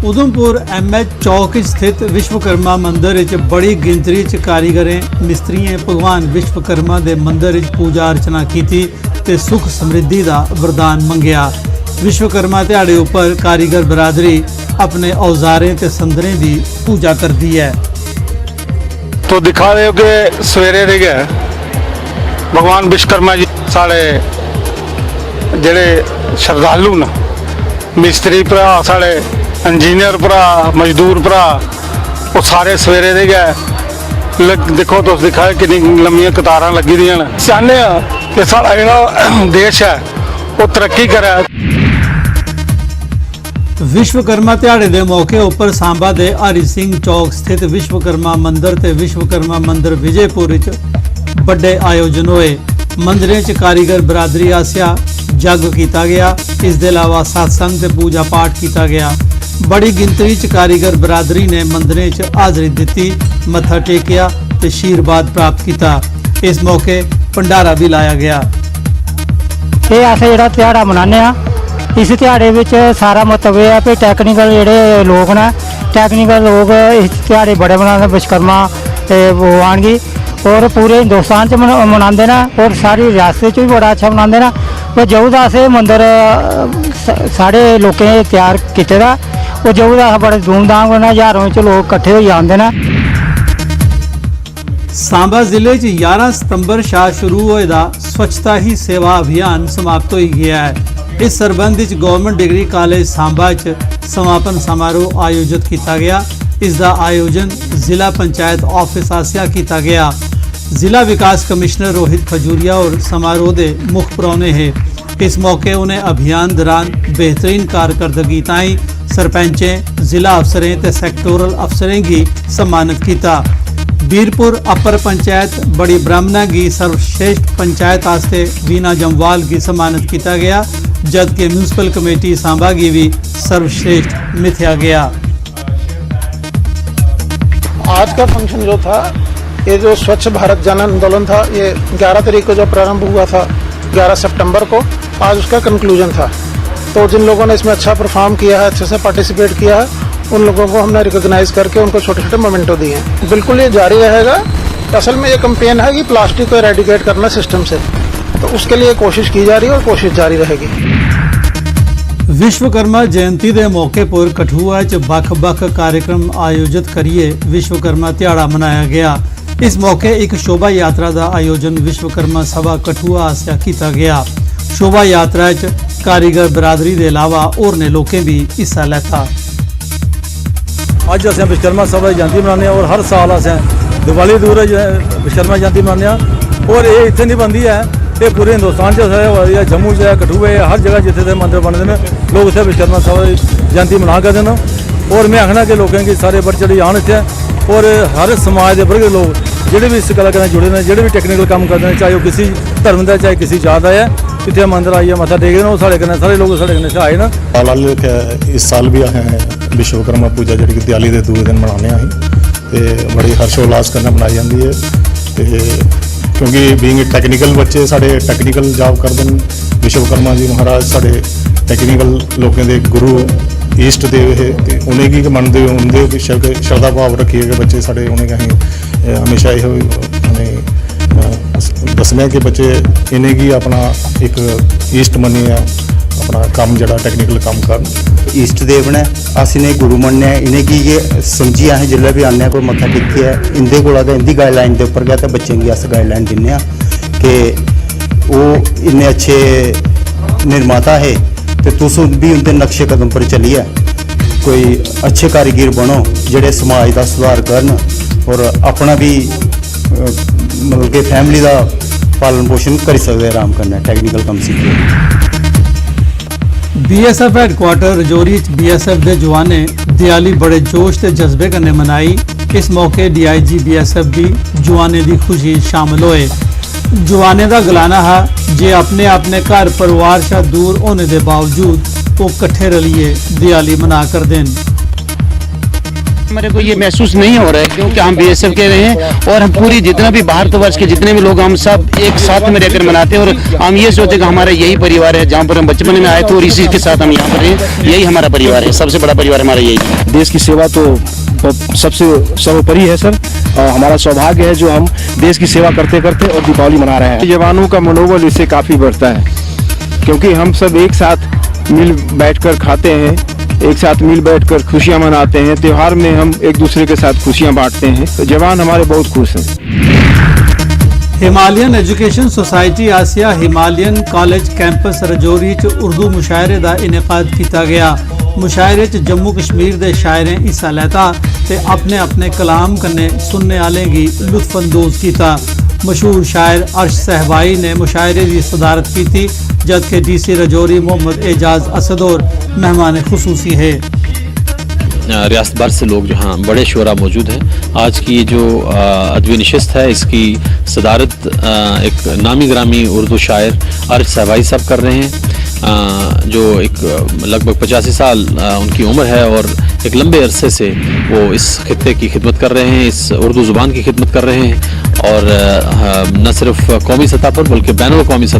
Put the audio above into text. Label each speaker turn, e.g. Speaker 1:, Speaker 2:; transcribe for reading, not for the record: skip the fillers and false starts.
Speaker 1: Udhampur MH चौक स्थित विश्वकर्मा मंदिर विच बड़ी गिनतरी च कारीगरें मिस्त्रियों भगवान विश्वकर्मा के मंदिर विच पूजा अर्चना की ते सुख समृद्धि का वरदान मंगया। विश्वकर्मा दिहाड़े उपर कारीगर बरादरी अपने औजारें ते संदरें की पूजा करती है।
Speaker 2: तो दिखा रहे हो कि सवेरे दे गए भगवान विश्वकर्मा जी साढ़े जेड़े श्रद्धालु न मिस्त्री भरा साढ़े इंजीनियर भरा मजदूर भरा वो सारे सवेरे दे गए देखो तुस दिखा कितनी लंबियां कतारां लगी दियां न। चाहते हैं कि साढ़ा जेड़ा देश है वो तरक्की करे।
Speaker 1: विश्वकर्मा दिहाड़े के मौके उपर सांबा के हरि सिंह चौक स्थित विश्वकर्मा मंदिर ते विश्वकर्मा मंदिर विजयपुर विच बड़े आयोजन होए। मंदिरें च कारीगर बरादरी आसिया जग किया गया। इस दे अलावा सत्संग ते पूजा पाठ किया गया। बड़ी गिनतरी च कारीगर बरादरी ने मंदिरें च हाजरी दी, मत्था टेकिया ते आशीर्वाद प्राप्त किया। इस मौके भंडारा भी लाया गया।
Speaker 3: ये अस जेह्ड़ा ध्याड़ा मनाने आ, इस ध्याड़े विच सारा मतलब यह है कि टैक्नीकल जेह्ड़े लोग न टैक्नीकल लोग इस ध्याड़े बड़े मनाते विश्वकर्मा भगवान गी और पूरे हिंदुस्तान च मनाते हैं और सारी रियासत च भी बड़ा अच्छा मनाते हैं। और जदों दा असें मंदिर साढ़े लोकें तैयार कीते दा और जदों दा बड़े धूमधाम कन्नै हज़ारों च लोग कट्ठे होई आंदे न।
Speaker 1: सांबा जिले च 11 सितंबर शाह शुरू होए दा स्वच्छता ही सेवा अभियान समाप्त हो गया है। इस संबंध which government degree college Samba च समापन समारोह आयोजित किया गया। इसका आयोजन जिला पंचायत ऑफिस आसिया किया गया। जिला विकास कमिश्नर रोहित खजूरिया और समारोह के मुख परौने है। इस मौके उन्हें अभियान दौरान बेहतरीन कारकर्दगी ताई सरपंचें जिला अफसरें ते सैक्टोरल अफसरें की सम्मानित किया। बीरपुर अपर पंचायत बड़ी ब्राह्मणा की सर्वश्रेष्ठ पंचायत आस्ते वीना जमवाल की सम्मानित किया गया, जबकि म्यूनसिपल कमेटी सांबा की भी सर्वश्रेष्ठ मिथ्या गया।
Speaker 4: आज का फंक्शन जो था, ये जो स्वच्छ भारत जन आंदोलन था, ये 11 तारीख को जो प्रारंभ हुआ था 11 सितंबर को, आज उसका कंक्लूजन था। तो जिन लोगों ने इसमें अच्छा परफॉर्म किया है, अच्छे से पार्टिसिपेट किया है, उन लोगों को हमने रिकॉग्नाइज करके उनको छोटे छोटे मोमेंटो दिए हैं। बिल्कुल ये जारी रहेगा। असल में ये कैंपेन है कि प्लास्टिक को एरेडिकेट करना सिस्टम से, तो उसके लिए कोशिश की जा रही है और कोशिश जारी रहेगी।
Speaker 1: विश्वकर्मा जयंती के मौके पर कठुआ च बख-बख कार्यक्रम आयोजित करिए विश्वकर्मा दिहाड़ा मनाया गया। इस मौके एक शोभा यात्रा का आयोजन विश्वकर्मा सभा कठुआ आसिया किया गया। शोभा यात्रा च कारीगर बरादरी के अलावा होरने लोकें भी हिस्सा लेता।
Speaker 5: अज असें विश्वकर्मा सभा जयंती मनाने और हर साल असें दिवाली दूर विश्वकर्मा जयंती मनाने और ये इतने नहीं बनती है, ये पूरे हिंदुस्तान च जम्मू च कठुए हर जगह जिथे मंदिर बनते हैं लोग इतने विश्वकर्मा सभा जयंती मना करते हैं। और मैं आखना कि लोगों की सारे बढ़ चढ़ी आन इतने और हर समाज के वर्ग लोग जोड़े भी इस गल कन्नै जुड़े हैं, जोड़े भी टेक्निकल काम करते हैं, चाहे वो किसी धर्म का चाहे किसी जात का है, इतने मंदिर आइए मत्था टेकते हैं। साढ़े कन्नै सारे लोग साढ़े कन्नै आए ना।
Speaker 6: इस साल भी असें विश्वकर्मा पूजा जी दिवाली के दूसरे दिन मनाने अं तो बड़ी हर्षोल्लास कन्नै मनाई जाती है। तो क्योंकि बीइंग टैक्नीकल बच्चे साढ़े टैक्नीकल जॉब करते हैं, विश्वकर्मा जी महाराज साढ़े टैक्नीकल लोगों के गुरु ईस्ट देव है, उन्हें की मनते उनके श्रद्धा भाव रखिए कि बच्चे साढ़े उन्हें अं हमेशा ये दसने कि बच्चे इन्हें की अपना एक ईस्ट मनिए अपना काम जरा टेक्निकल काम कर
Speaker 7: ईस्ट देव ने अस इन्हें गुरु मनने, इन्हें की समझी अस जिसले भी आने कोई मत्था टेकिए इंदे कोला इंदी गाइडलाइन के उपर गया तो बच्चों की अस गाइडलाइन दिन्ने कि वो इन्ने अच्छे निर्माता है तो तुस भी उनके नक्शे कदम पर चलिए कोई अच्छे कारीगर बनो जेडे समाज का सुधार करन और अपना भी मतलब कि फैमिली का पालन पोषण कर सकते आराम करना टैक्निकल काम सीखे।
Speaker 1: BSF हैडकुआटर रजौरी BSF के जवाने दिवाली बड़े जोश ते जज्बे कन्नै मनाई। इस मौके DIG BSF भी जवाने की खुशी शामिल होए। जवाने का गलाना है जे अपने अपने घर परिवार से दूर होने के बावजूद वो कट्ठे रलिए दिवाली मना कर देन।
Speaker 8: हमारे को ये महसूस नहीं हो रहा है क्योंकि हम बीएसएफ के रहे हैं और हम पूरी जितना भी भारतवर्ष के जितने भी लोग हम सब एक साथ में रहकर मनाते हैं और हम ये सोचते हैं कि हमारा यही परिवार है जहाँ पर हम बचपन में आए थे और इसी के साथ हम यहाँ पर हैं। यही हमारा परिवार है, सबसे बड़ा परिवार हमारा यही है।
Speaker 9: देश की सेवा तो सबसे सर्वोपरि है सर, और हमारा सौभाग्य है जो हम देश की सेवा करते करते और दीपावली मना रहे हैं।
Speaker 10: जवानों का मनोबल इससे काफ़ी बढ़ता है क्योंकि हम सब एक साथ मिल बैठकर खाते हैं, एक साथ मिल बैठकर खुशियां मनाते हैं। त्योहार में हम एक दूसरे के साथ खुशियां बांटते हैं, तो जवान हमारे बहुत खुश हैं।
Speaker 1: हिमालयन एजुकेशन सोसाइटी आसिया हिमालयन कॉलेज कैंपस रजौरी च उर्दू मुशायरे का इनेकाद किया गया। मुशायरे च जम्मू कश्मीर के शायरें हिस्सा लैता ते अपने अपने कलाम कन्ने सुनने वाले गी लुत्फअंदोज किया। मशहूर शायर अर्श सहबाई ने मुशायरे की सदारत की थी, जबकि डीसी रजौरी मोहम्मद एजाज असद और मेहमान खुसूसी है।
Speaker 11: रियासत भर से लोग जहाँ बड़े शोरा मौजूद हैं। आज की जो अदबी नशिस्त है इसकी सदारत एक नामी ग्रामी उर्दू शायर अर्श सहबाई साहब कर रहे हैं, जो एक लगभग 85 साल उनकी उम्र है और एक लंबे अरसे से वो इस खित्ते की खिदमत कर रहे हैं, इस उर्दू ज़ुबान की खिदमत कर रहे हैं और न सिर्फ कौमी सतह पर बल्कि बैनुल-अक़वामी सतह